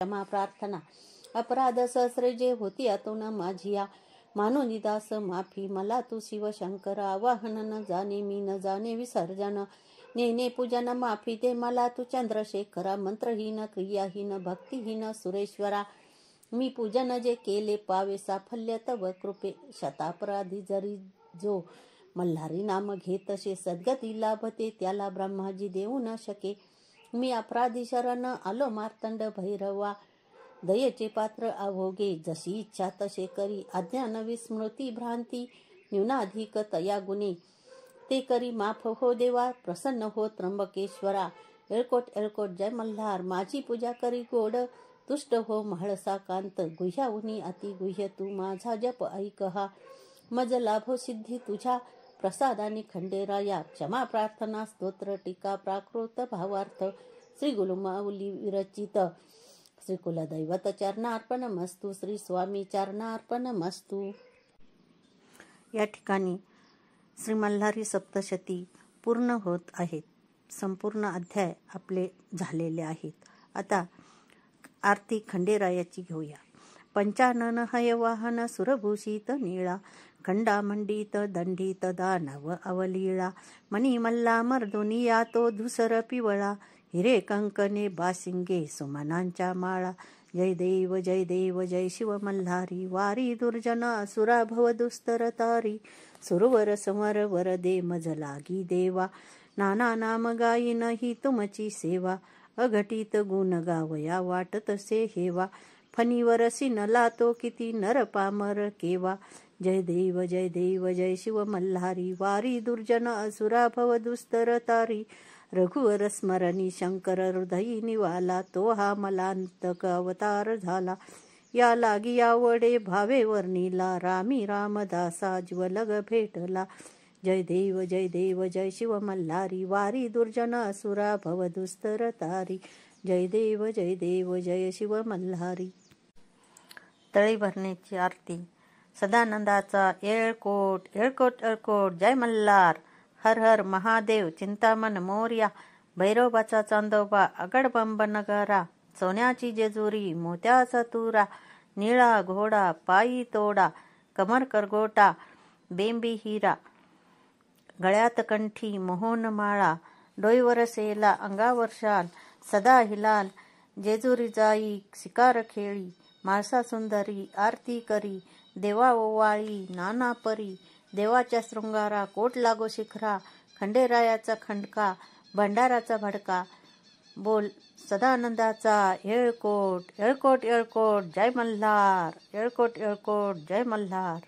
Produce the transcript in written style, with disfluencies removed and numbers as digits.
क्षमा प्रार्थना अपराध सहस्रे जे होती यातून माझिया मानोनी दास माफी मला तू शिवशंकर आवाहन न जाणे मी न जाणे विसर्जन नेने पूजन माफी दे मला तू चंद्रशेखरा मंत्रहीन क्रियाहीन भक्तिहीन सुरेश्वरा मी पूजन जे केले पावे साफल्य तव कृपे शतापराधी जरी जो मल्हारी नाम घेतसे सद्गती लाभते त्याला ब्रह्माजी देऊ न शके मी अपराधी शरण आलो मार्तंड भैरवा दयेचे पात्र अवोगे जशी इच्छा तसे करी अज्ञान विस्मृती भ्रांती न्यूनाधिक तया गुणे ते करी माफ हो देवा प्रसन्न हो त्र्यंबकेश्वरा एळकोट एळकोट जय मल्हार माझी पूजा करी गोड तुष्ट हो म्हाळसा कांत गुह्याहुनी अति गुह्य तू माझा जप ऐकहा मज लाभो सिद्धी तुझ्या प्रसादाने खंडेराया क्षमा प्रार्थना स्तोत्र टीका प्राकृत भावार्थ श्री गुरुमाऊली विरचित श्री कुलदैवत चरणार्पण मस्तु श्री स्वामी चरणार्पण मस्तु। या ठिकाणी श्री मल्हारी सप्तशती पूर्ण होत आहेत। संपूर्ण अध्याय आपले झालेले आहेत। आता आरती खंडेरायाची घेऊया। पंचानन हयवाहन सुरभूषित नीळा खंडामंडित दंडित दानव अवलीळा मणिमल्ला मर्दुनिया तो धुसर पिवळा हिरे कंकणे बासिंगे सुमनांच्या माळा जय देव जय शिव मल्हारी वारी दुर्जन असुरा भव दुस्तर तारी सुरवर समर वर दे मज लागी देवा नाना नाम गायीन ही तुमची सेवा अघटित गुण गावया वाटत से हेवा फणीवर सिनला तो किती नर पामर केवा जय देव जय शिव मल्हारी वारी दुर्जन असुरा भव दुस्तर तारी रघुवर स्मरणी शंकर हृदयी निवाला तो हा मलांतक अवतार झाला या लागी आवडे भावे वर्णिला रामी रामदासा ज्वलग भेटला जय देव जय शिव मल्हारी वारी दुर्जन असुरा भव दुस्तर तारी जय देव जय शिव मल्हारी। तळी भरण्याची आरती सदानंदाचा येळकोट येळकोट येळकोट जय मल्हार हर हर महादेव चिंतामण मोर्या भैरवाचा चांदोबा आगडबंब नगरा सोन्याची जेजुरी मोत्याचा तुरा निळा घोडा पायी तोडा कमर करगोटा बेंबी हिरा गळ्यात कंठी मोहन माळा डोईवर सेला अंगावर शाल सदा हिलाल जेजुरी जाई शिकार खेळी माळसा सुंदरी आरती करी देवा ओवाळी नाना परी देवाच्या शृंगारा कोट लागो शिखरा खंडेरायाचा खंडका भंडाराचा भडका बोल सदानंदाचा येळकोट येळकोट येळकोट जय मल्हार येळकोट येळकोट जय मल्हार।